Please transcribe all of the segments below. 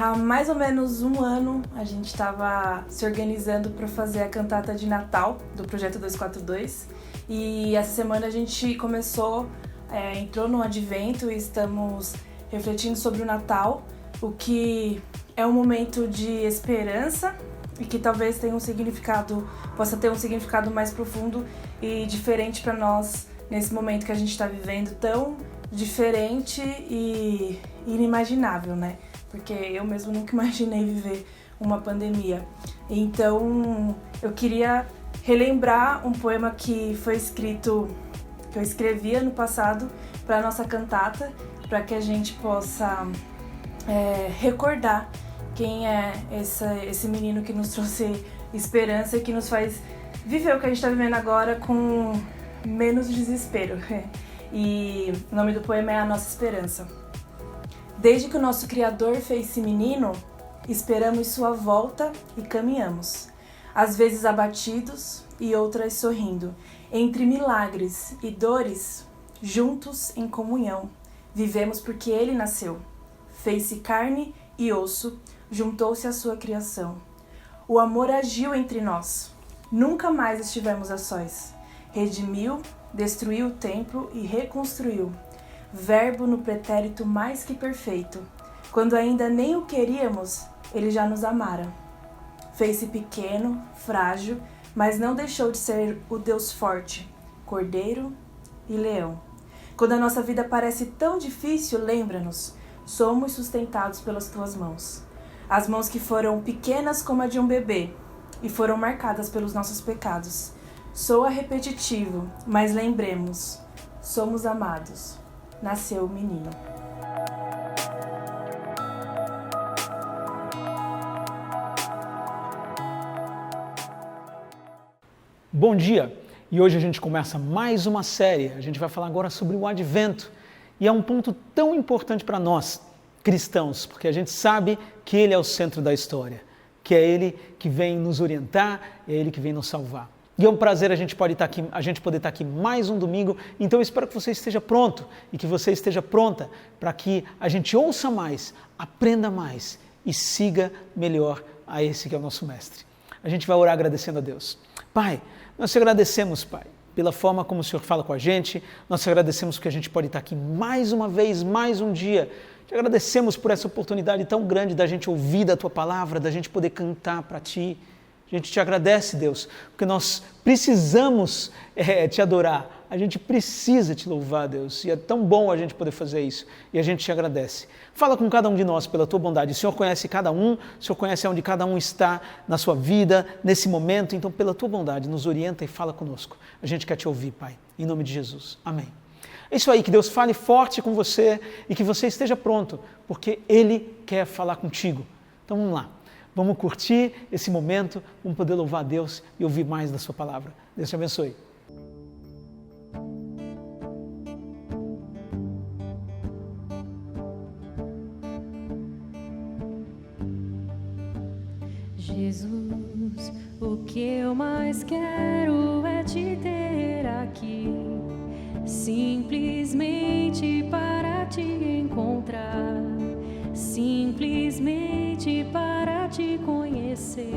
Há mais ou menos um ano a gente estava se organizando para fazer a cantata de Natal do Projeto 242 e essa semana a gente entrou no Advento e estamos refletindo sobre o Natal, o que é um momento de esperança e que talvez possa ter um significado mais profundo e diferente para nós nesse momento que a gente está vivendo, tão diferente e inimaginável, né? Porque eu mesmo nunca imaginei viver uma pandemia. Então, eu queria relembrar um poema que eu escrevi ano passado para a nossa cantata, para que a gente possa recordar quem é esse menino que nos trouxe esperança e que nos faz viver o que a gente está vivendo agora com menos desespero. E o nome do poema é A Nossa Esperança. Desde que o nosso Criador fez-se menino, esperamos sua volta e caminhamos, às vezes abatidos e outras sorrindo, entre milagres e dores, juntos em comunhão, vivemos porque ele nasceu, fez-se carne e osso, juntou-se à sua criação. O amor agiu entre nós, nunca mais estivemos a sós, redimiu, destruiu o templo e reconstruiu, verbo no pretérito mais que perfeito. Quando ainda nem o queríamos, ele já nos amara. Fez-se pequeno, frágil, mas não deixou de ser o Deus forte, cordeiro e leão. Quando a nossa vida parece tão difícil, lembra-nos, somos sustentados pelas tuas mãos. As mãos que foram pequenas como a de um bebê e foram marcadas pelos nossos pecados. Soa repetitivo, mas lembremos, somos amados. Nasceu o menino. Bom dia! E hoje a gente começa mais uma série. A gente vai falar agora sobre o Advento. E é um ponto tão importante para nós, cristãos, porque a gente sabe que Ele é o centro da história, que é Ele que vem nos orientar, é Ele que vem nos salvar. E é um prazer a gente poder estar aqui mais um domingo, então eu espero que você esteja pronto e que você esteja pronta para que a gente ouça mais, aprenda mais e siga melhor a esse que é o nosso Mestre. A gente vai orar agradecendo a Deus. Pai, nós te agradecemos, Pai, pela forma como o Senhor fala com a gente, nós te agradecemos porque a gente pode estar aqui mais uma vez, mais um dia. Te agradecemos por essa oportunidade tão grande da gente ouvir da Tua Palavra, da gente poder cantar para Ti. A gente te agradece, Deus, porque nós precisamos te adorar, a gente precisa te louvar, Deus, e é tão bom a gente poder fazer isso, e a gente te agradece. Fala com cada um de nós pela tua bondade, o Senhor conhece cada um, o Senhor conhece onde cada um está na sua vida, nesse momento, então pela tua bondade, nos orienta e fala conosco. A gente quer te ouvir, Pai, em nome de Jesus. Amém. É isso aí, que Deus fale forte com você e que você esteja pronto, porque Ele quer falar contigo. Então vamos lá. Vamos curtir esse momento, vamos poder louvar a Deus e ouvir mais da sua palavra. Deus te abençoe. Jesus, o que eu mais quero é te ter aqui, simplesmente para te encontrar, simplesmente para te conhecer.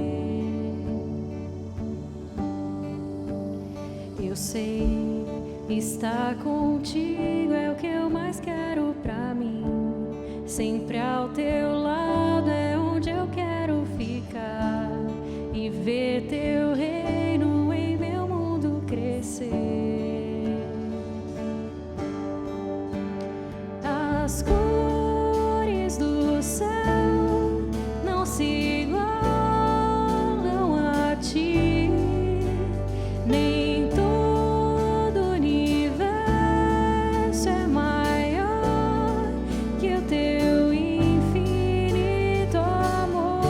Eu sei, estar contigo é o que eu mais quero pra mim. Sempre ao teu lado é onde eu quero ficar e ver teu reino em meu mundo crescer. As cores do céu não se igualam a ti, nem todo o universo é maior que o teu infinito amor.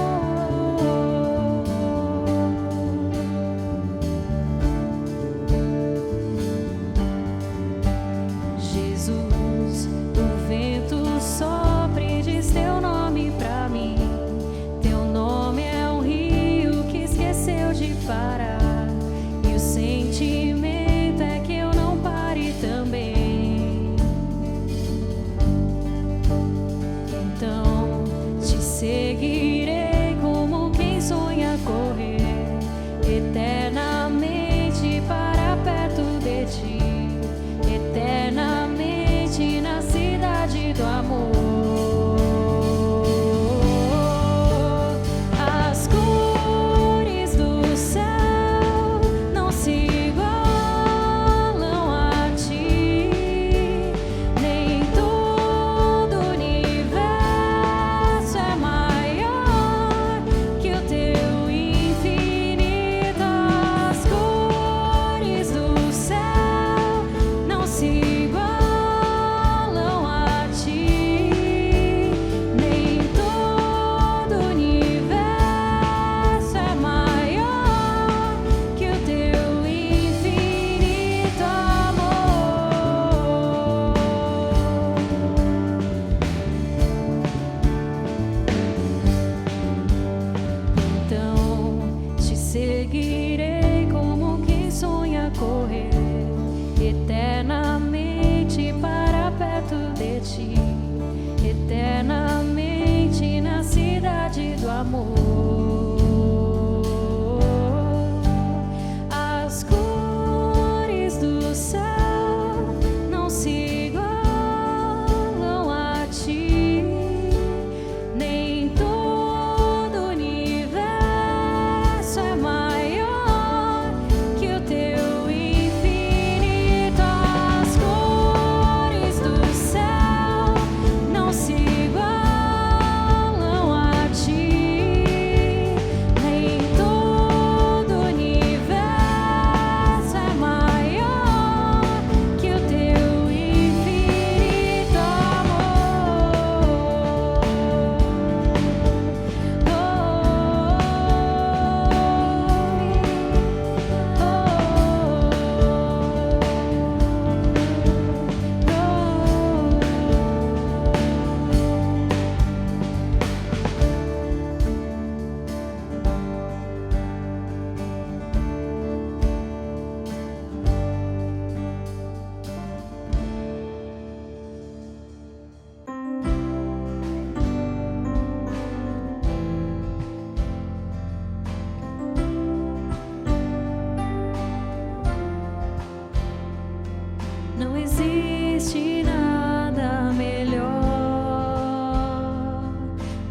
existe nada melhor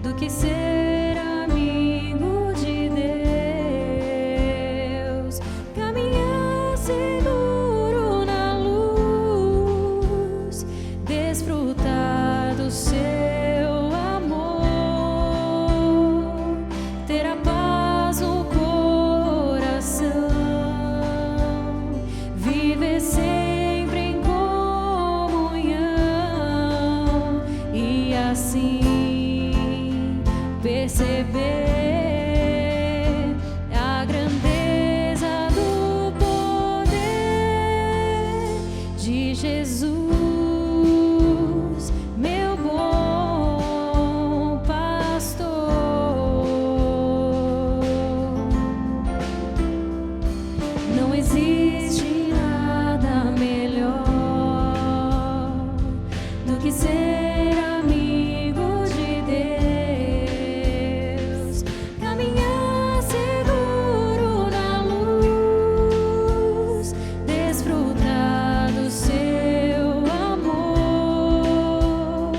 do que ser amigo de Deus, caminhar seguro na luz, desfrutar do seu amor, ter a paz no coração, viver sempre em comunhão e assim perceber a grandeza do poder de Jesus, meu bom pastor. Não existe nada melhor do que ser amigo de Deus, caminhar seguro na luz, desfrutar do seu amor,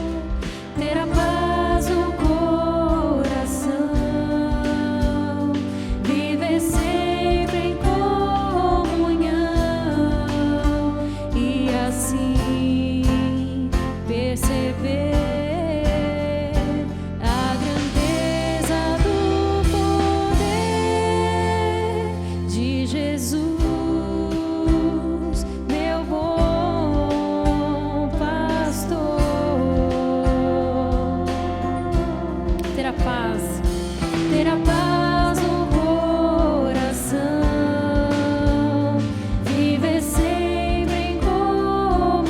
ter a paz no coração, viver sempre em comunhão e assim perceber a grandeza do poder de Jesus, meu bom pastor. Ter a paz no coração, viver sempre em comunhão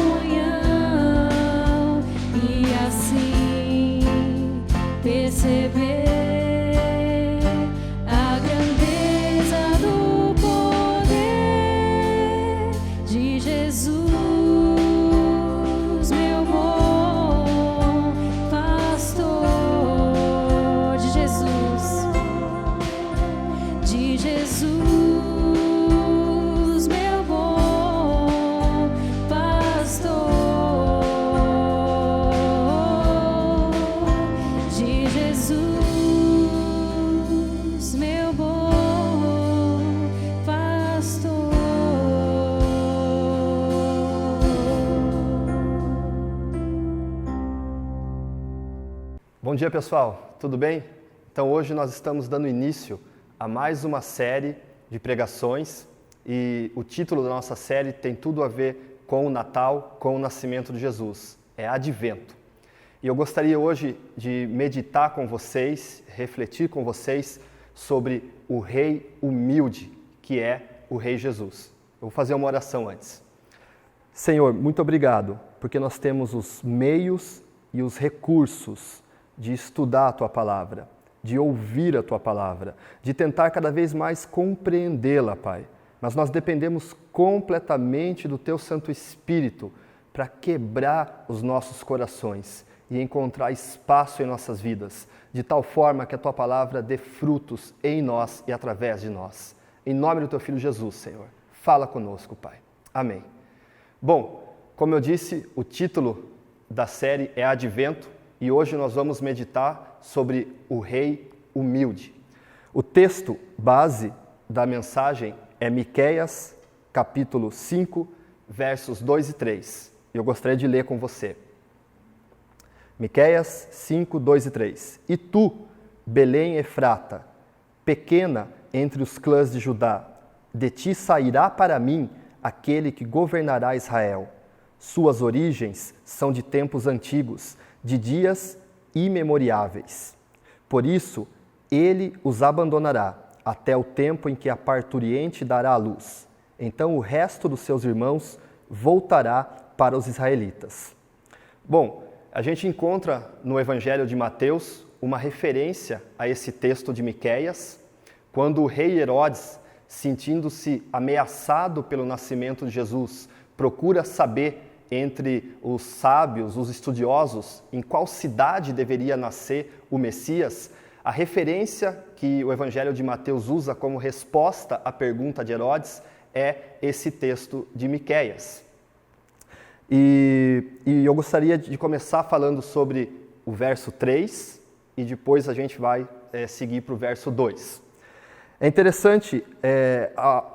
e assim perceber a grandeza do poder de Jesus, meu bom pastor, de Jesus, meu bom pastor, de Jesus, meu bom pastor. Bom dia, pessoal. Tudo bem? Então, hoje nós estamos dando início a mais uma série de pregações e o título da nossa série tem tudo a ver com o Natal, com o nascimento de Jesus. É Advento. E eu gostaria hoje de meditar com vocês, refletir com vocês sobre o Rei humilde, que é o Rei Jesus. Eu vou fazer uma oração antes. Senhor, muito obrigado, porque nós temos os meios e os recursos de estudar a Tua Palavra, de ouvir a Tua Palavra, de tentar cada vez mais compreendê-la, Pai. Mas nós dependemos completamente do Teu Santo Espírito para quebrar os nossos corações e encontrar espaço em nossas vidas, de tal forma que a Tua Palavra dê frutos em nós e através de nós. Em nome do Teu Filho Jesus, Senhor, fala conosco, Pai. Amém. Bom, como eu disse, o título da série é Advento, e hoje nós vamos meditar sobre o Rei humilde. O texto base da mensagem é Miqueias, capítulo 5, versos 2 e 3. Eu gostaria de ler com você. Miqueias 5, 2 e 3. E tu, Belém Efrata, pequena entre os clãs de Judá, de ti sairá para mim aquele que governará Israel. Suas origens são de tempos antigos, de dias imemoriáveis. Por isso, ele os abandonará até o tempo em que a parturiente dará à luz. Então o resto dos seus irmãos voltará para os israelitas. Bom, a gente encontra no Evangelho de Mateus uma referência a esse texto de Miqueias, quando o rei Herodes, sentindo-se ameaçado pelo nascimento de Jesus, procura saber entre os sábios, os estudiosos, em qual cidade deveria nascer o Messias. A referência que o Evangelho de Mateus usa como resposta à pergunta de Herodes é esse texto de Miqueias. E eu gostaria de começar falando sobre o verso 3 e depois a gente vai seguir para o verso 2. É interessante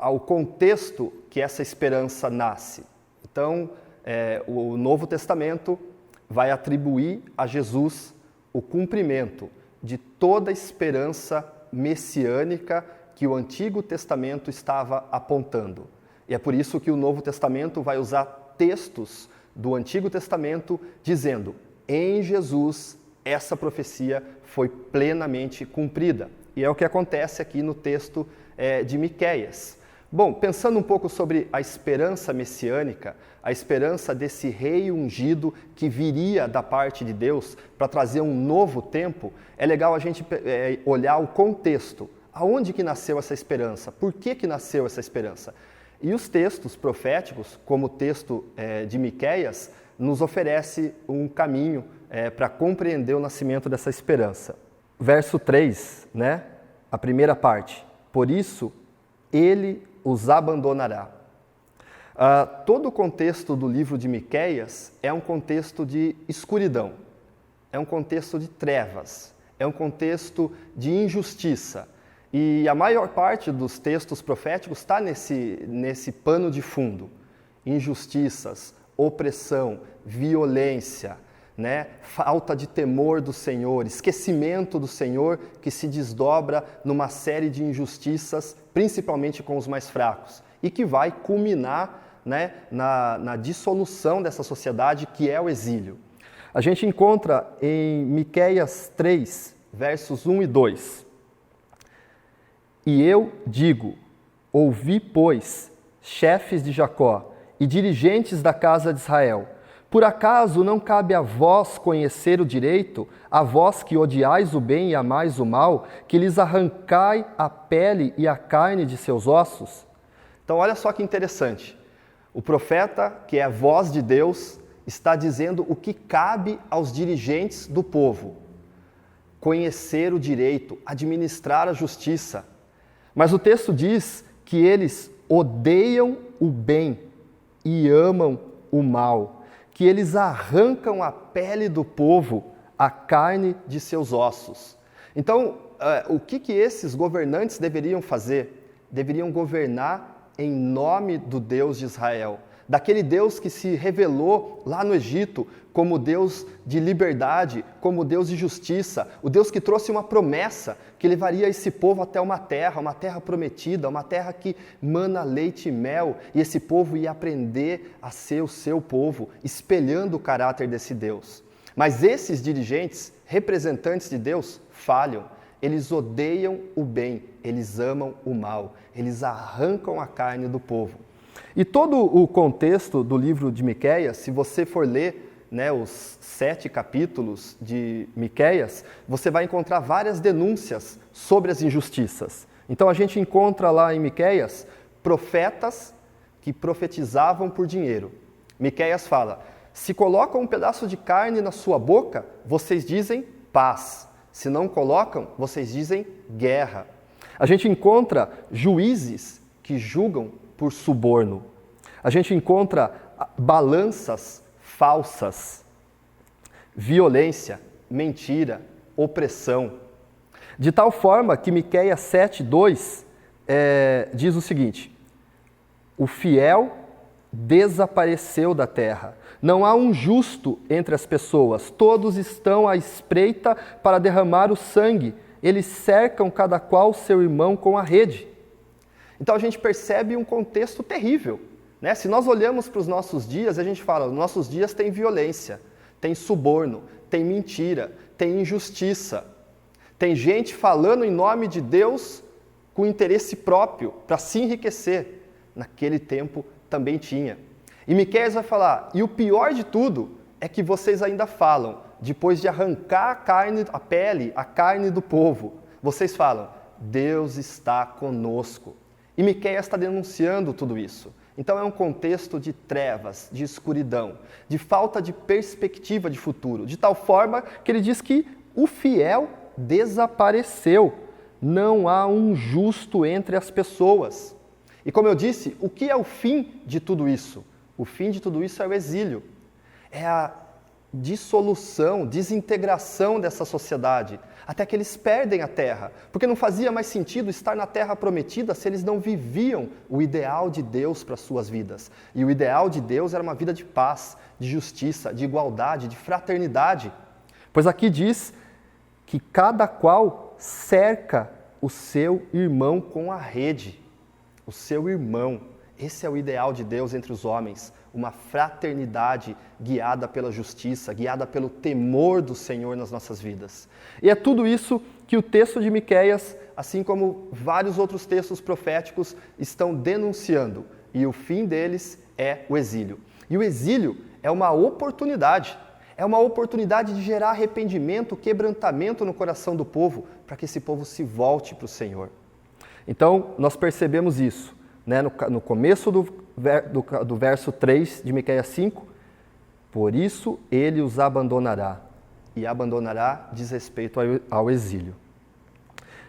o contexto que essa esperança nasce. Então, o Novo Testamento vai atribuir a Jesus o cumprimento de toda a esperança messiânica que o Antigo Testamento estava apontando. E é por isso que o Novo Testamento vai usar textos do Antigo Testamento dizendo: em Jesus essa profecia foi plenamente cumprida. E é o que acontece aqui no texto de Miqueias. Bom, pensando um pouco sobre a esperança messiânica, a esperança desse rei ungido que viria da parte de Deus para trazer um novo tempo, é legal a gente olhar o contexto. Aonde que nasceu essa esperança? Por que nasceu essa esperança? E os textos proféticos, como o texto de Miqueias, nos oferece um caminho para compreender o nascimento dessa esperança. Verso 3, né? A primeira parte. Por isso, ele os abandonará. Todo o contexto do livro de Miqueias é um contexto de escuridão, é um contexto de trevas, é um contexto de injustiça. E a maior parte dos textos proféticos está nesse pano de fundo. Injustiças, opressão, violência, né? Falta de temor do Senhor, esquecimento do Senhor que se desdobra numa série de injustiças, principalmente com os mais fracos, e que vai culminar, né, na dissolução dessa sociedade que é o exílio. A gente encontra em Miqueias 3, versos 1 e 2. E eu digo, ouvi, pois, chefes de Jacó e dirigentes da casa de Israel, por acaso não cabe a vós conhecer o direito, a vós que odiais o bem e amais o mal, que lhes arrancai a pele e a carne de seus ossos? Então olha só que interessante, o profeta, que é a voz de Deus, está dizendo o que cabe aos dirigentes do povo: conhecer o direito, administrar a justiça. Mas o texto diz que eles odeiam o bem e amam o mal, que eles arrancam a pele do povo, a carne de seus ossos. Então, o que esses governantes deveriam fazer? Deveriam governar em nome do Deus de Israel, daquele Deus que se revelou lá no Egito como Deus de liberdade, como Deus de justiça, o Deus que trouxe uma promessa que levaria esse povo até uma terra prometida, uma terra que mana leite e mel, e esse povo ia aprender a ser o seu povo, espelhando o caráter desse Deus. Mas esses dirigentes, representantes de Deus, falham. Eles odeiam o bem, eles amam o mal, eles arrancam a carne do povo. E todo o contexto do livro de Miqueias, se você for ler, né, os 7 capítulos de Miqueias, você vai encontrar várias denúncias sobre as injustiças. Então a gente encontra lá em Miqueias profetas que profetizavam por dinheiro. Miqueias fala: se colocam um pedaço de carne na sua boca, vocês dizem paz. Se não colocam, vocês dizem guerra. A gente encontra juízes que julgam por suborno. A gente encontra balanças falsas, violência, mentira, opressão. De tal forma que Miqueias 7:2 diz o seguinte: o fiel desapareceu da terra. Não há um justo entre as pessoas. Todos estão à espreita para derramar o sangue. Eles cercam cada qual seu irmão com a rede. Então a gente percebe um contexto terrível, né? Se nós olhamos para os nossos dias, a gente fala: nossos dias tem violência, tem suborno, tem mentira, tem injustiça. Tem gente falando em nome de Deus com interesse próprio, para se enriquecer. Naquele tempo também tinha. E Miqueias vai falar: e o pior de tudo é que vocês ainda falam, depois de arrancar a carne, a pele, a carne do povo, vocês falam: Deus está conosco. E Miqueias está denunciando tudo isso. Então é um contexto de trevas, de escuridão, de falta de perspectiva de futuro, de tal forma que ele diz que o fiel desapareceu. Não há um justo entre as pessoas. E como eu disse, o que é o fim de tudo isso? O fim de tudo isso é o exílio. É a dissolução, desintegração dessa sociedade, até que eles perdem a terra, porque não fazia mais sentido estar na terra prometida se eles não viviam o ideal de Deus para suas vidas. E o ideal de Deus era uma vida de paz, de justiça, de igualdade, de fraternidade. Pois aqui diz que cada qual cerca o seu irmão com a rede. O seu irmão. Esse é o ideal de Deus entre os homens. Uma fraternidade guiada pela justiça, guiada pelo temor do Senhor nas nossas vidas. E é tudo isso que o texto de Miqueias, assim como vários outros textos proféticos, estão denunciando. E o fim deles é o exílio. E o exílio é uma oportunidade. É uma oportunidade de gerar arrependimento, quebrantamento no coração do povo, para que esse povo se volte para o Senhor. Então, nós percebemos isso, né? No começo do verso 3 de Miqueias 5, por isso ele os abandonará, e abandonará diz respeito ao exílio.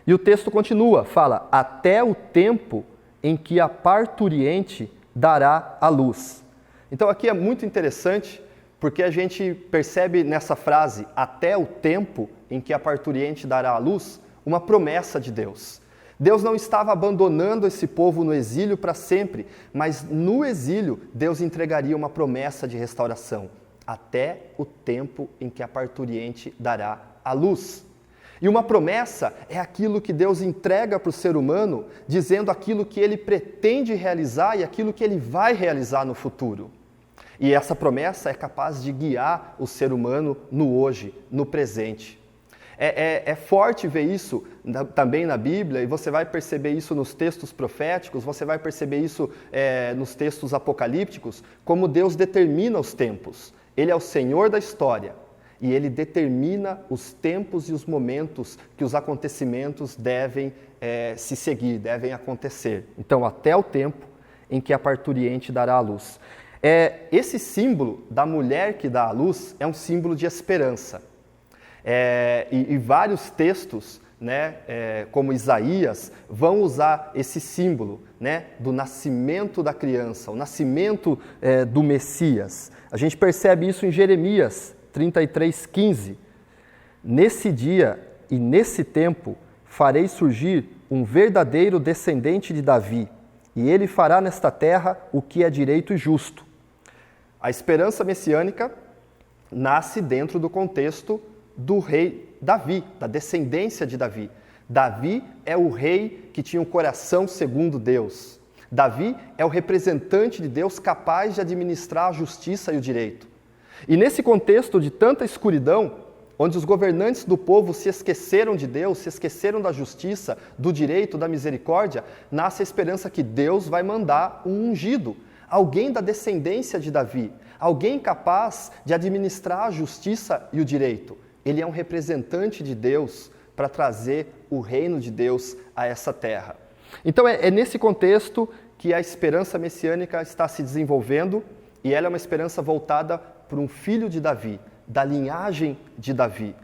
E o texto continua, fala, até o tempo em que a parturiente dará a luz. Então aqui é muito interessante, porque a gente percebe nessa frase, até o tempo em que a parturiente dará a luz, uma promessa de Deus. Deus não estava abandonando esse povo no exílio para sempre, mas no exílio Deus entregaria uma promessa de restauração, até o tempo em que a parturiente dará a luz. E uma promessa é aquilo que Deus entrega para o ser humano, dizendo aquilo que ele pretende realizar e aquilo que ele vai realizar no futuro. E essa promessa é capaz de guiar o ser humano no hoje, no presente. É forte ver isso também na Bíblia, e você vai perceber isso nos textos proféticos, você vai perceber isso nos textos apocalípticos, como Deus determina os tempos. Ele é o Senhor da história, e Ele determina os tempos e os momentos que os acontecimentos devem se seguir, devem acontecer. Então, até o tempo em que a parturiente dará a luz. Esse símbolo da mulher que dá a luz é um símbolo de esperança. E vários textos, né, como Isaías, vão usar esse símbolo, né, do nascimento da criança, o nascimento do Messias. A gente percebe isso em Jeremias 33:15. Nesse dia e nesse tempo farei surgir um verdadeiro descendente de Davi, e ele fará nesta terra o que é direito e justo. A esperança messiânica nasce dentro do contexto do rei Davi, da descendência de Davi. Davi é o rei que tinha um coração segundo Deus. Davi é o representante de Deus capaz de administrar a justiça e o direito. E nesse contexto de tanta escuridão, onde os governantes do povo se esqueceram de Deus, se esqueceram da justiça, do direito, da misericórdia, nasce a esperança que Deus vai mandar um ungido, alguém da descendência de Davi, alguém capaz de administrar a justiça e o direito. Ele é um representante de Deus para trazer o reino de Deus a essa terra. Então é nesse contexto que a esperança messiânica está se desenvolvendo, e ela é uma esperança voltada para um filho de Davi, da linhagem de Davi.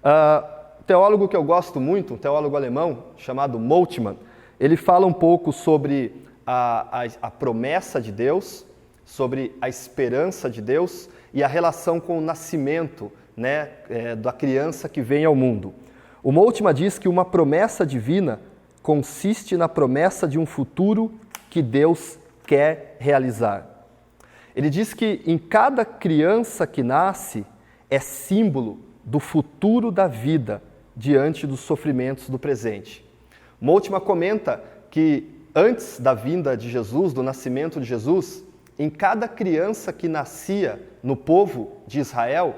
Um teólogo que eu gosto muito, um teólogo alemão chamado Moltmann, ele fala um pouco sobre a promessa de Deus, sobre a esperança de Deus e a relação com o nascimento, né, da criança que vem ao mundo. O Moltmann diz que uma promessa divina consiste na promessa de um futuro que Deus quer realizar. Ele diz que em cada criança que nasce é símbolo do futuro da vida diante dos sofrimentos do presente. Moltmann comenta que antes da vinda de Jesus, do nascimento de Jesus, em cada criança que nascia no povo de Israel,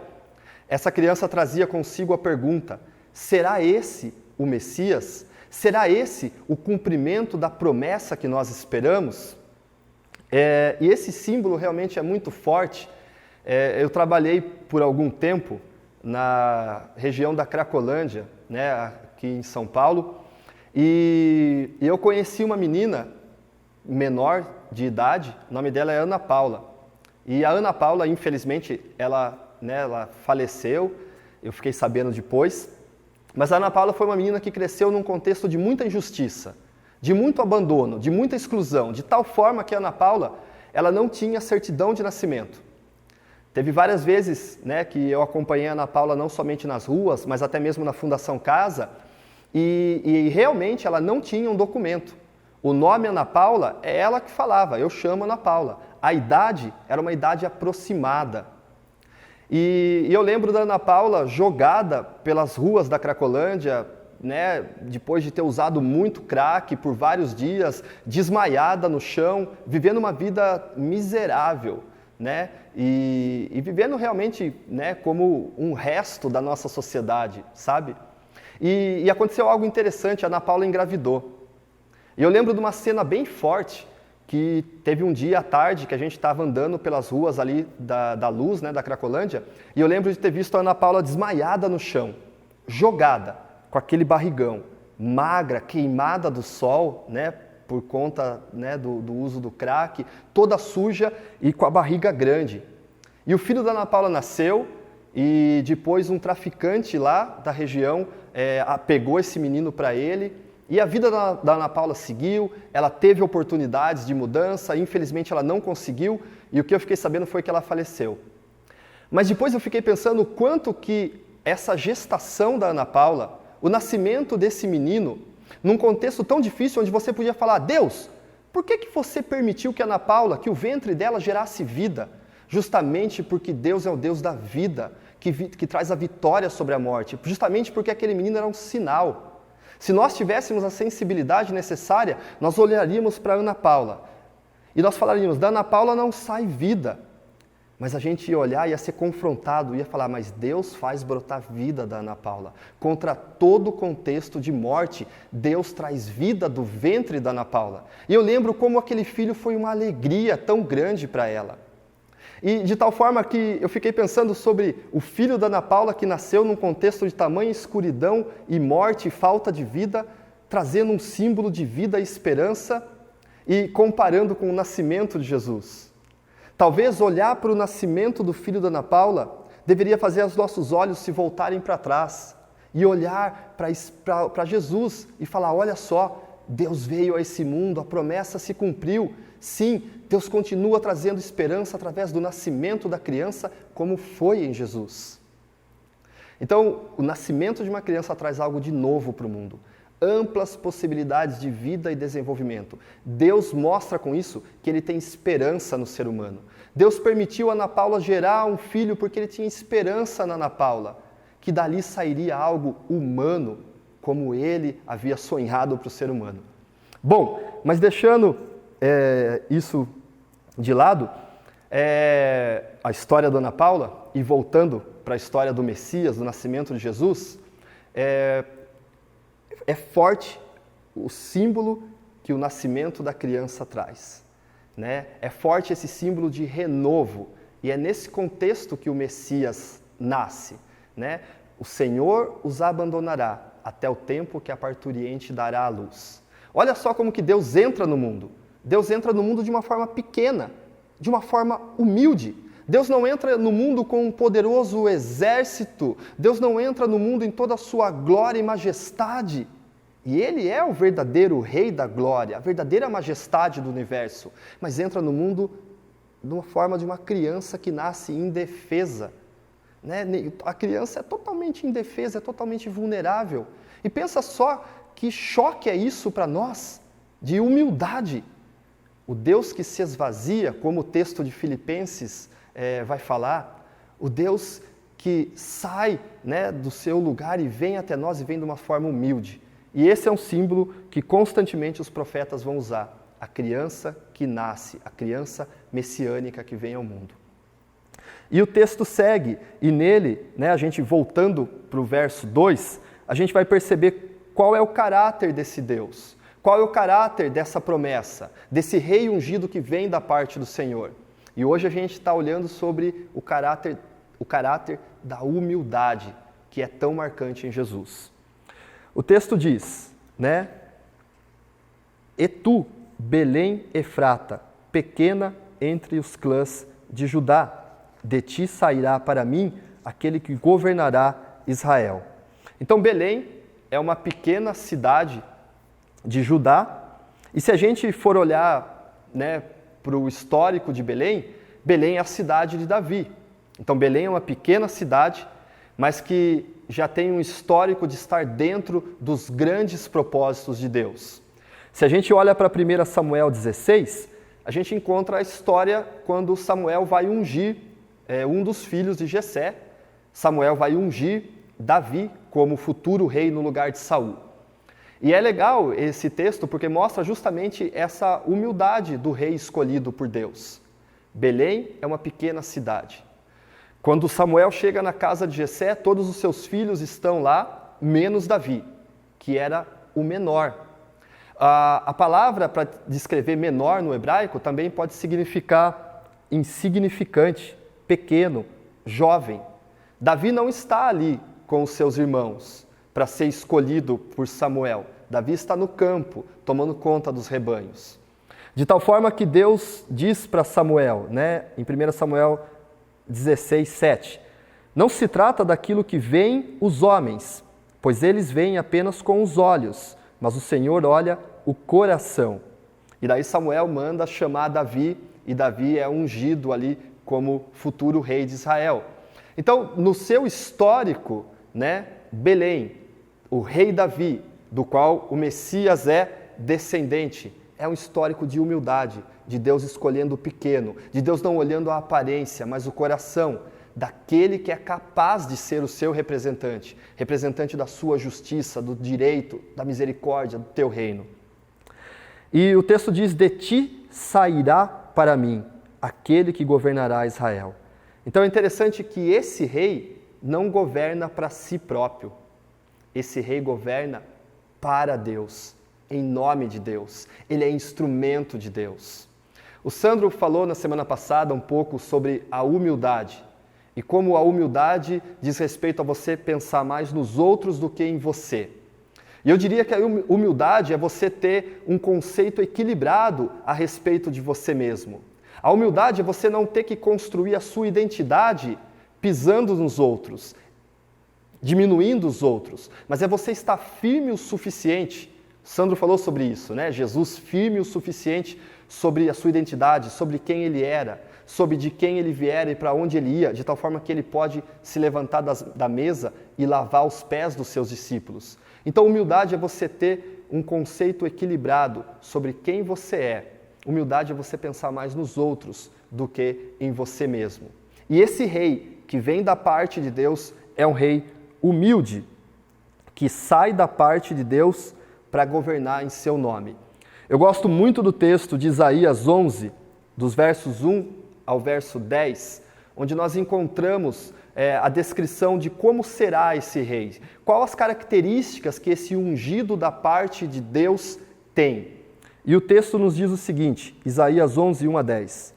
essa criança trazia consigo a pergunta: será esse o Messias? Será esse o cumprimento da promessa que nós esperamos? E esse símbolo realmente é muito forte. Eu trabalhei por algum tempo na região da Cracolândia, né, aqui em São Paulo, e eu conheci uma menina menor de idade, o nome dela é Ana Paula. E a Ana Paula, infelizmente, ela faleceu, eu fiquei sabendo depois, mas a Ana Paula foi uma menina que cresceu num contexto de muita injustiça, de muito abandono, de muita exclusão, de tal forma que a Ana Paula, ela não tinha certidão de nascimento. Teve várias vezes, né, que eu acompanhei a Ana Paula não somente nas ruas, mas até mesmo na Fundação Casa, e realmente ela não tinha um documento. O nome Ana Paula é ela que falava, eu chamo Ana Paula. A idade era uma idade aproximada. E eu lembro da Ana Paula jogada pelas ruas da Cracolândia, né, depois de ter usado muito crack por vários dias, desmaiada no chão, vivendo uma vida miserável, né, e vivendo realmente, né, como um resto da nossa sociedade, sabe? E aconteceu algo interessante, a Ana Paula engravidou. E eu lembro de uma cena bem forte, que teve um dia à tarde que a gente estava andando pelas ruas ali da Luz, né, da Cracolândia, e eu lembro de ter visto a Ana Paula desmaiada no chão, jogada, com aquele barrigão, magra, queimada do sol, né, por conta, né, do uso do crack, toda suja e com a barriga grande. E o filho da Ana Paula nasceu, e depois um traficante lá da região pegou esse menino para ele, e a vida da Ana Paula seguiu, ela teve oportunidades de mudança, infelizmente ela não conseguiu, e o que eu fiquei sabendo foi que ela faleceu. Mas depois eu fiquei pensando o quanto que essa gestação da Ana Paula, o nascimento desse menino, num contexto tão difícil onde você podia falar, Deus, por que você permitiu que a Ana Paula, que o ventre dela gerasse vida? Justamente porque Deus é o Deus da vida, que traz a vitória sobre a morte, justamente porque aquele menino era um sinal. Se nós tivéssemos a sensibilidade necessária, nós olharíamos para Ana Paula e nós falaríamos, da Ana Paula não sai vida. Mas a gente ia olhar e ia ser confrontado, ia falar, mas Deus faz brotar vida da Ana Paula. Contra todo o contexto de morte, Deus traz vida do ventre da Ana Paula. E eu lembro como aquele filho foi uma alegria tão grande para ela. E de tal forma que eu fiquei pensando sobre o filho da Ana Paula que nasceu num contexto de tamanha escuridão e morte e falta de vida, trazendo um símbolo de vida e esperança e comparando com o nascimento de Jesus. Talvez olhar para o nascimento do filho da Ana Paula deveria fazer os nossos olhos se voltarem para trás e olhar para Jesus e falar, olha só, Deus veio a esse mundo, a promessa se cumpriu. Sim, Deus continua trazendo esperança através do nascimento da criança, como foi em Jesus. Então, o nascimento de uma criança traz algo de novo para o mundo. Amplas possibilidades de vida e desenvolvimento. Deus mostra com isso que Ele tem esperança no ser humano. Deus permitiu a Ana Paula gerar um filho porque Ele tinha esperança na Ana Paula, que dali sairia algo humano, como Ele havia sonhado para o ser humano. Bom, mas deixando isso de lado, a história da Ana Paula, e voltando para a história do Messias, do nascimento de Jesus, é forte o símbolo que o nascimento da criança traz, né? É forte esse símbolo de renovo, e é nesse contexto que o Messias nasce, né? O Senhor os abandonará até o tempo que a parturiente dará à luz. Olha só como que Deus entra no mundo. Deus entra no mundo de uma forma pequena, de uma forma humilde. Deus não entra no mundo com um poderoso exército. Deus não entra no mundo em toda a sua glória e majestade. E Ele é o verdadeiro Rei da glória, a verdadeira majestade do universo. Mas entra no mundo de uma forma de uma criança que nasce indefesa. Né? A criança é totalmente indefesa, é totalmente vulnerável. E pensa só que choque é isso para nós, de humildade. O Deus que se esvazia, como o texto de Filipenses vai falar, o Deus que sai, né, do seu lugar e vem até nós e vem de uma forma humilde. E esse é um símbolo que constantemente os profetas vão usar. A criança que nasce, a criança messiânica que vem ao mundo. E o texto segue, e nele, né, a gente voltando para o verso 2, a gente vai perceber qual é o caráter desse Deus, qual é o caráter dessa promessa, desse rei ungido que vem da parte do Senhor. E hoje a gente está olhando sobre o caráter da humildade, que é tão marcante em Jesus. O texto diz, né? E tu, Belém Efrata, pequena entre os clãs de Judá, de ti sairá para mim aquele que governará Israel. Então Belém é uma pequena cidade de Judá, e se a gente for olhar, né, para o histórico de Belém, Belém é a cidade de Davi. Então Belém é uma pequena cidade, mas que já tem um histórico de estar dentro dos grandes propósitos de Deus. Se a gente olha para 1 Samuel 16, a gente encontra a história quando Samuel vai ungir um dos filhos de Jessé. Samuel vai ungir Davi como futuro rei no lugar de Saul. E é legal esse texto porque mostra justamente essa humildade do rei escolhido por Deus. Belém é uma pequena cidade. Quando Samuel chega na casa de Jessé, todos os seus filhos estão lá, menos Davi, que era o menor. A palavra para descrever menor no hebraico também pode significar insignificante, pequeno, jovem. Davi não está ali com os seus irmãos para ser escolhido por Samuel. Davi está no campo, tomando conta dos rebanhos. De tal forma que Deus diz para Samuel, em 1 Samuel 16, 7, não se trata daquilo que veem os homens, pois eles veem apenas com os olhos, mas o Senhor olha o coração. E daí Samuel manda chamar Davi, e Davi é ungido ali como futuro rei de Israel. Então, no seu histórico, Belém, o rei Davi, do qual o Messias é descendente, é um histórico de humildade, de Deus escolhendo o pequeno, de Deus não olhando a aparência, mas o coração daquele que é capaz de ser o seu representante, representante da sua justiça, do direito, da misericórdia, do teu reino. E o texto diz, de ti sairá para mim aquele que governará Israel. Então é interessante que esse rei não governa para si próprio, esse rei governa para Deus, em nome de Deus, ele é instrumento de Deus. O Sandro falou na semana passada um pouco sobre a humildade e como a humildade diz respeito a você pensar mais nos outros do que em você. E eu diria que a humildade é você ter um conceito equilibrado a respeito de você mesmo. A humildade é você não ter que construir a sua identidade pisando nos outros, diminuindo os outros, mas é você estar firme o suficiente. Sandro falou sobre isso, Jesus firme o suficiente sobre a sua identidade, sobre quem ele era, sobre de quem ele viera e para onde ele ia, de tal forma que ele pode se levantar da mesa e lavar os pés dos seus discípulos. Então, humildade é você ter um conceito equilibrado sobre quem você é. Humildade é você pensar mais nos outros do que em você mesmo. E esse rei que vem da parte de Deus é um rei humilde, que sai da parte de Deus para governar em seu nome. Eu gosto muito do texto de Isaías 11, dos versos 1 ao verso 10, onde nós encontramos a descrição de como será esse rei, quais as características que esse ungido da parte de Deus tem. E o texto nos diz o seguinte, Isaías 11, 1 a 10,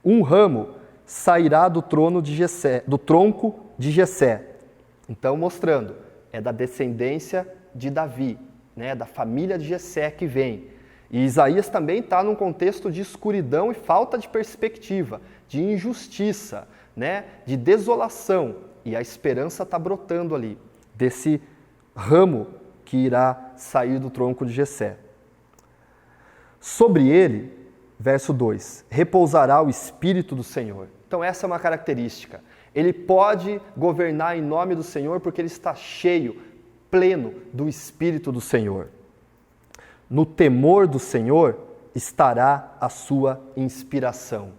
um ramo sairá do tronco de Jessé. Então, mostrando, é da descendência de Davi, da família de Jessé que vem. E Isaías também está num contexto de escuridão e falta de perspectiva, de injustiça, de desolação. E a esperança está brotando ali, desse ramo que irá sair do tronco de Jessé. Sobre ele, verso 2, repousará o Espírito do Senhor. Então essa é uma característica. Ele pode governar em nome do Senhor porque ele está cheio, pleno do Espírito do Senhor. No temor do Senhor estará a sua inspiração.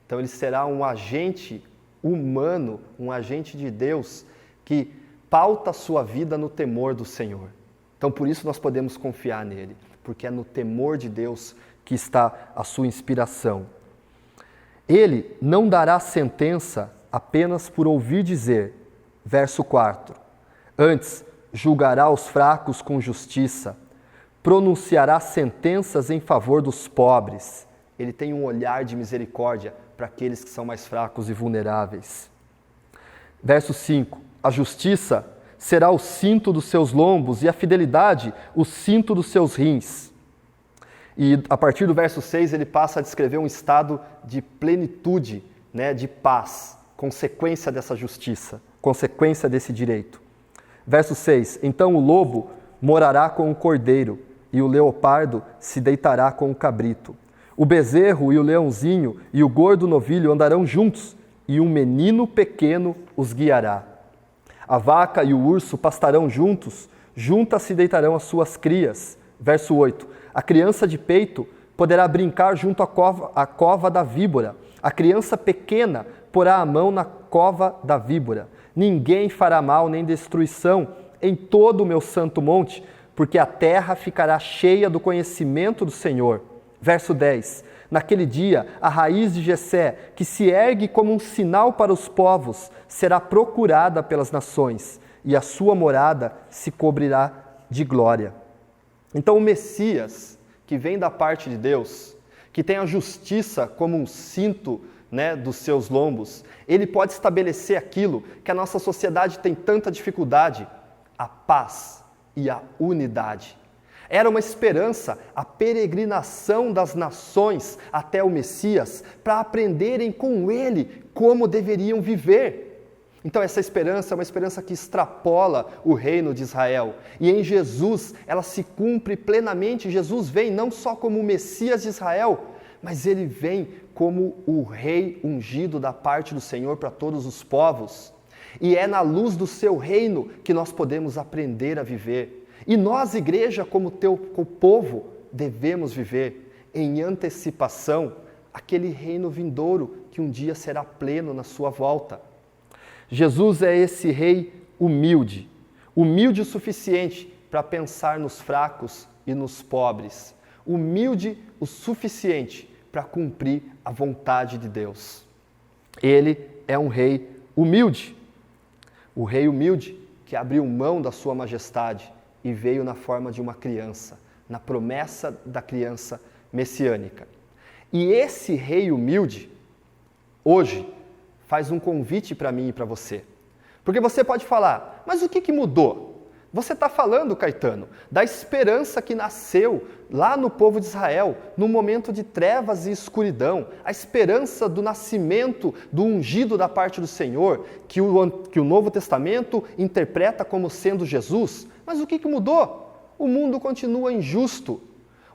Então ele será um agente humano, um agente de Deus que pauta a sua vida no temor do Senhor. Então por isso nós podemos confiar nele, porque é no temor de Deus que está a sua inspiração. Ele não dará sentença apenas por ouvir dizer, verso 4, antes julgará os fracos com justiça, pronunciará sentenças em favor dos pobres. Ele tem um olhar de misericórdia para aqueles que são mais fracos e vulneráveis. Verso 5, a justiça será o cinto dos seus lombos e a fidelidade o cinto dos seus rins. E a partir do verso 6 ele passa a descrever um estado de plenitude, de paz, consequência dessa justiça, consequência desse direito. Verso 6, então o lobo morará com o cordeiro e o leopardo se deitará com o cabrito. O bezerro e o leãozinho e o gordo novilho andarão juntos, e um menino pequeno os guiará. A vaca e o urso pastarão juntos, juntas se deitarão as suas crias. Verso 8. A criança de peito poderá brincar junto à cova da víbora. A criança pequena porá a mão na cova da víbora. Ninguém fará mal nem destruição em todo o meu santo monte, porque a terra ficará cheia do conhecimento do Senhor. Verso 10. Naquele dia, a raiz de Jessé, que se ergue como um sinal para os povos, será procurada pelas nações, e a sua morada se cobrirá de glória. Então o Messias, que vem da parte de Deus, que tem a justiça como um cinto, dos seus lombos, ele pode estabelecer aquilo que a nossa sociedade tem tanta dificuldade, a paz e a unidade. Era uma esperança, a peregrinação das nações até o Messias, para aprenderem com ele como deveriam viver. Então essa esperança é uma esperança que extrapola o reino de Israel. E em Jesus ela se cumpre plenamente. Jesus vem não só como o Messias de Israel, mas ele vem como o rei ungido da parte do Senhor para todos os povos. E é na luz do seu reino que nós podemos aprender a viver. E nós, igreja, como teu povo, devemos viver em antecipação aquele reino vindouro que um dia será pleno na sua volta. Jesus é esse rei humilde o suficiente para pensar nos fracos e nos pobres, humilde o suficiente para cumprir a vontade de Deus. Ele é um rei humilde, o rei humilde que abriu mão da sua majestade e veio na forma de uma criança, na promessa da criança messiânica. E esse rei humilde, hoje, faz um convite para mim e para você. Porque você pode falar, mas o que mudou? Você está falando, Caetano, da esperança que nasceu lá no povo de Israel, num momento de trevas e escuridão, a esperança do nascimento do ungido da parte do Senhor, que o Novo Testamento interpreta como sendo Jesus. Mas o que mudou? O mundo continua injusto,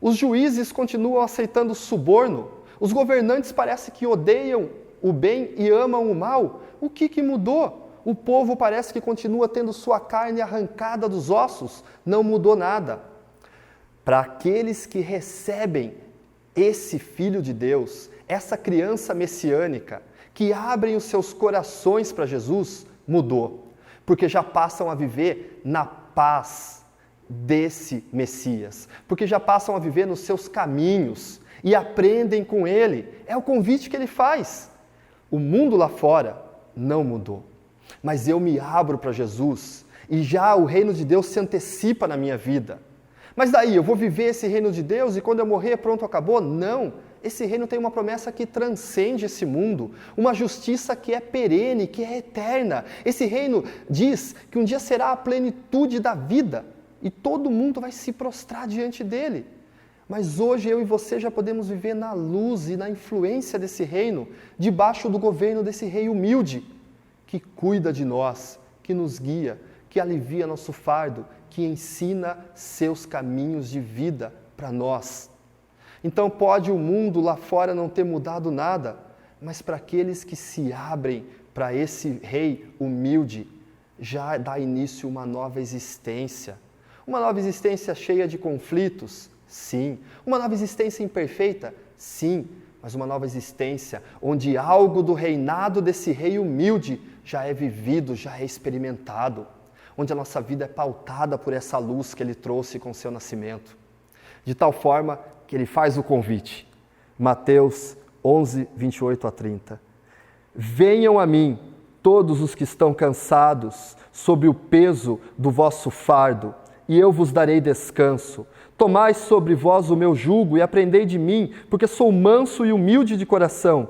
os juízes continuam aceitando suborno, os governantes parece que odeiam o bem e amam o mal. O que mudou? O povo parece que continua tendo sua carne arrancada dos ossos, não mudou nada. Para aqueles que recebem esse Filho de Deus, essa criança messiânica, que abrem os seus corações para Jesus, mudou. Porque já passam a viver na paz desse Messias. Porque já passam a viver nos seus caminhos e aprendem com ele. É o convite que ele faz. O mundo lá fora não mudou. Mas eu me abro para Jesus e já o reino de Deus se antecipa na minha vida. Mas daí, eu vou viver esse reino de Deus e quando eu morrer, pronto, acabou? Não! Esse reino tem uma promessa que transcende esse mundo, uma justiça que é perene, que é eterna. Esse reino diz que um dia será a plenitude da vida e todo mundo vai se prostrar diante dele. Mas hoje eu e você já podemos viver na luz e na influência desse reino, debaixo do governo desse rei humilde, que cuida de nós, que nos guia, que alivia nosso fardo, que ensina seus caminhos de vida para nós. Então pode o mundo lá fora não ter mudado nada, mas para aqueles que se abrem para esse rei humilde, já dá início uma nova existência. Uma nova existência cheia de conflitos? Sim. Uma nova existência imperfeita? Sim. Mas uma nova existência onde algo do reinado desse rei humilde já é vivido, já é experimentado, onde a nossa vida é pautada por essa luz que ele trouxe com seu nascimento. De tal forma que ele faz o convite. Mateus 11, 28 a 30. Venham a mim, todos os que estão cansados, sob o peso do vosso fardo, e eu vos darei descanso. Tomai sobre vós o meu jugo e aprendei de mim, porque sou manso e humilde de coração,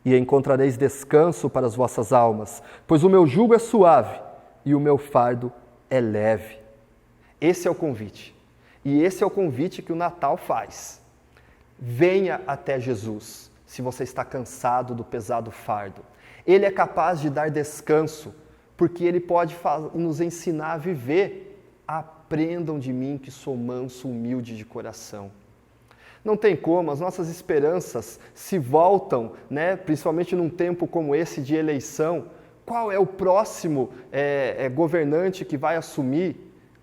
e encontrareis descanso para as vossas almas, pois o meu jugo é suave e o meu fardo é leve. Esse é o convite. E esse é o convite que o Natal faz. Venha até Jesus, se você está cansado do pesado fardo. Ele é capaz de dar descanso, porque ele pode nos ensinar a viver. Aprendam de mim que sou manso, humilde de coração. Não tem como, as nossas esperanças se voltam, né, principalmente num tempo como esse de eleição. Qual é o próximo governante que vai assumir,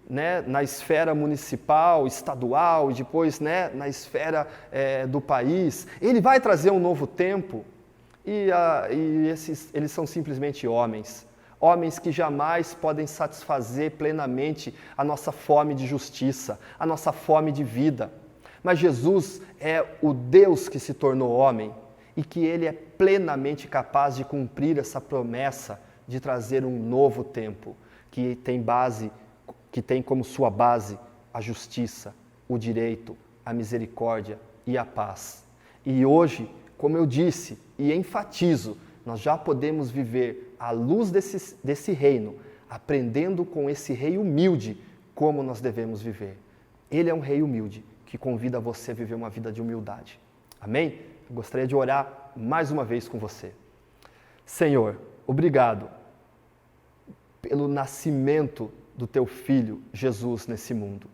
né, na esfera municipal, estadual e depois, né, na esfera do país? Ele vai trazer um novo tempo e eles são simplesmente homens. Homens que jamais podem satisfazer plenamente a nossa fome de justiça, a nossa fome de vida. Mas Jesus é o Deus que se tornou homem e que Ele é plenamente capaz de cumprir essa promessa de trazer um novo tempo, que tem como sua base a justiça, o direito, a misericórdia e a paz. E hoje, como eu disse e enfatizo, nós já podemos viver à luz desse reino, aprendendo com esse rei humilde como nós devemos viver. Ele é um rei humilde que convida você a viver uma vida de humildade. Amém? Eu gostaria de orar mais uma vez com você. Senhor, obrigado pelo nascimento do Teu Filho, Jesus, nesse mundo.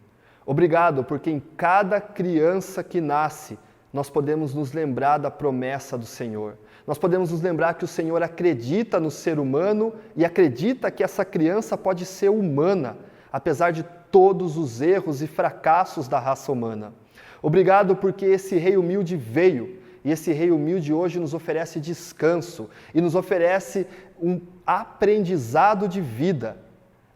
Obrigado porque em cada criança que nasce, nós podemos nos lembrar da promessa do Senhor. Nós podemos nos lembrar que o Senhor acredita no ser humano e acredita que essa criança pode ser humana, apesar de todos os erros e fracassos da raça humana. Obrigado porque esse rei humilde veio, e esse rei humilde hoje nos oferece descanso e nos oferece um aprendizado de vida.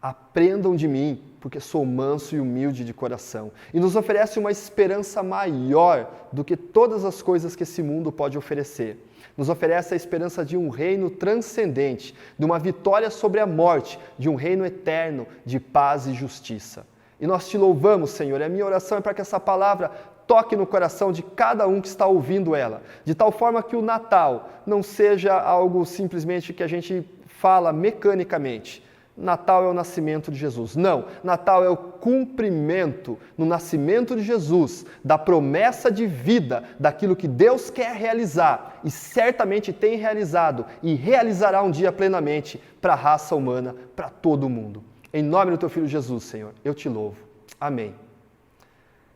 Aprendam de mim, porque sou manso e humilde de coração. E nos oferece uma esperança maior do que todas as coisas que esse mundo pode oferecer. Nos oferece a esperança de um reino transcendente, de uma vitória sobre a morte, de um reino eterno de paz e justiça. E nós te louvamos, Senhor, e a minha oração é para que essa palavra toque no coração de cada um que está ouvindo ela, de tal forma que o Natal não seja algo simplesmente que a gente fala mecanicamente. Natal é o nascimento de Jesus. Não, Natal é o cumprimento no nascimento de Jesus, da promessa de vida, daquilo que Deus quer realizar e certamente tem realizado e realizará um dia plenamente para a raça humana, para todo mundo. Em nome do Teu Filho Jesus, Senhor, eu te louvo. Amém.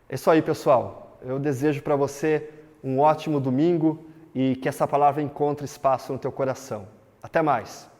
É isso aí, pessoal. Eu desejo para você um ótimo domingo e que essa palavra encontre espaço no teu coração. Até mais.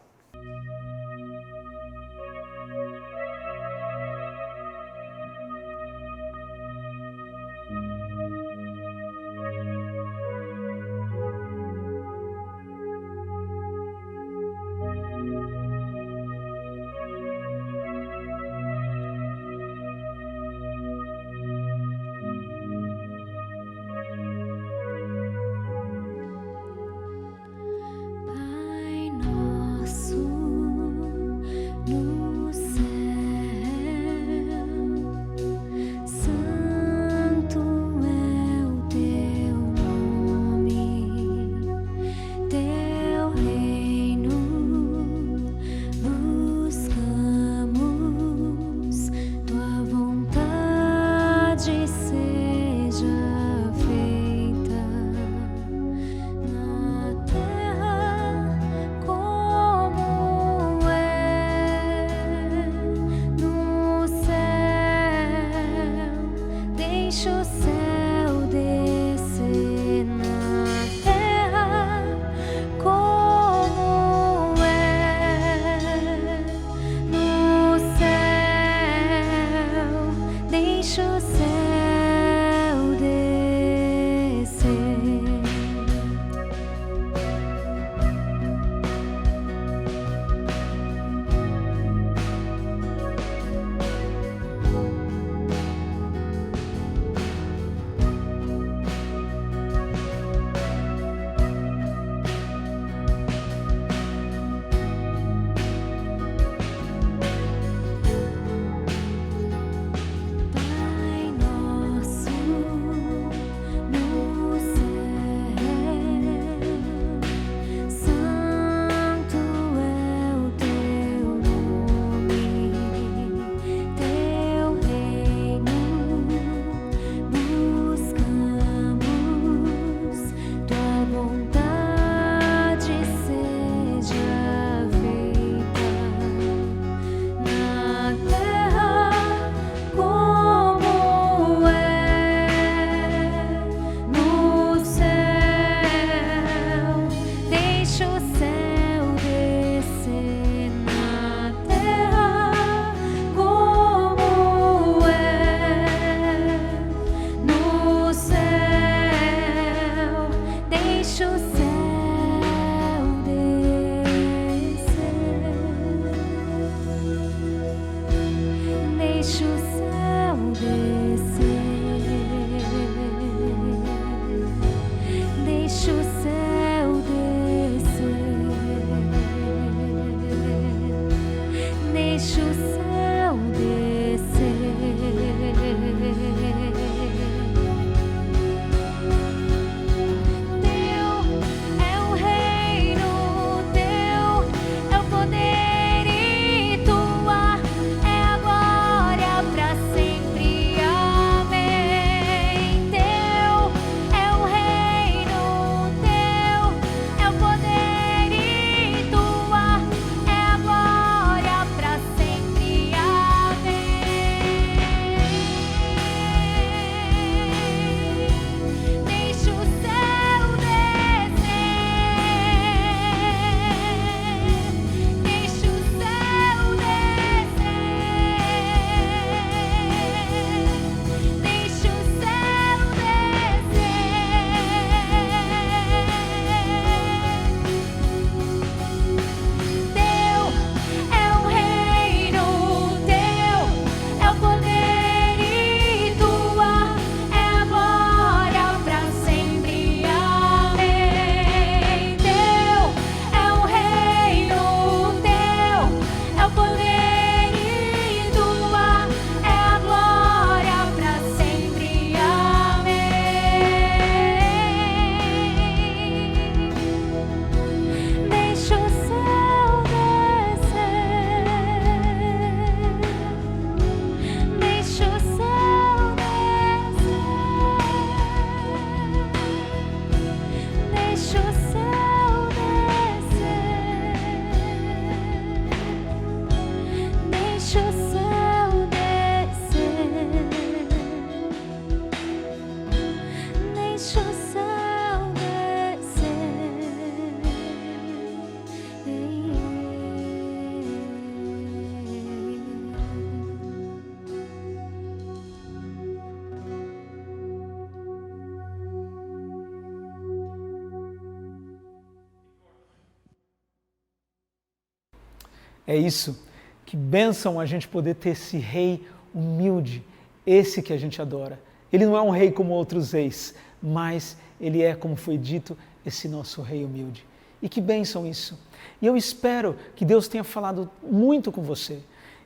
É isso. Que bênção a gente poder ter esse rei humilde, esse que a gente adora. Ele não é um rei como outros reis, mas ele é, como foi dito, esse nosso rei humilde. E que bênção isso. E eu espero que Deus tenha falado muito com você.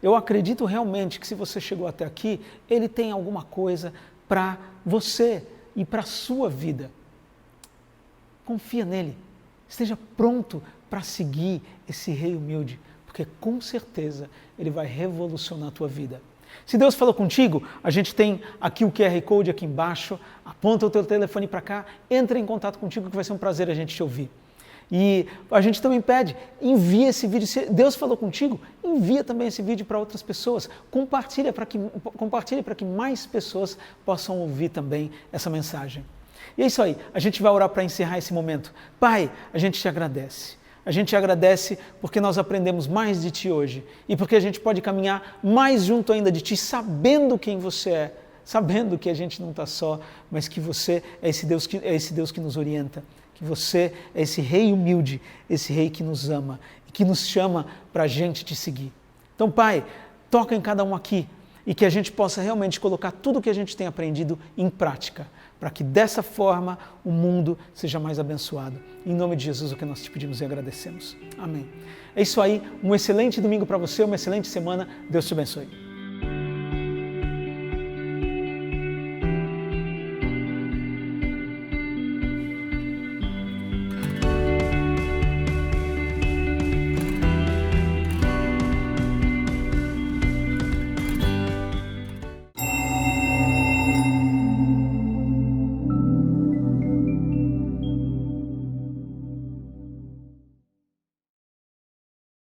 Eu acredito realmente que se você chegou até aqui, Ele tem alguma coisa para você e para a sua vida. Confia nele. Esteja pronto para seguir esse rei humilde, porque com certeza Ele vai revolucionar a tua vida. Se Deus falou contigo, a gente tem aqui o QR Code aqui embaixo, aponta o teu telefone para cá, entra em contato contigo que vai ser um prazer a gente te ouvir. E a gente também pede, envia esse vídeo, se Deus falou contigo, envia também esse vídeo para outras pessoas, compartilha para que mais pessoas possam ouvir também essa mensagem. E é isso aí, a gente vai orar para encerrar esse momento. Pai, a gente te agradece. A gente te agradece porque nós aprendemos mais de Ti hoje e porque a gente pode caminhar mais junto ainda de Ti, sabendo quem você é, sabendo que a gente não está só, mas que você é esse Deus que nos orienta, que você é esse rei humilde, esse rei que nos ama e que nos chama para a gente te seguir. Então, Pai, toca em cada um aqui e que a gente possa realmente colocar tudo o que a gente tem aprendido em prática, para que dessa forma o mundo seja mais abençoado. Em nome de Jesus, o que nós te pedimos e agradecemos. Amém. É isso aí, um excelente domingo para você, uma excelente semana. Deus te abençoe.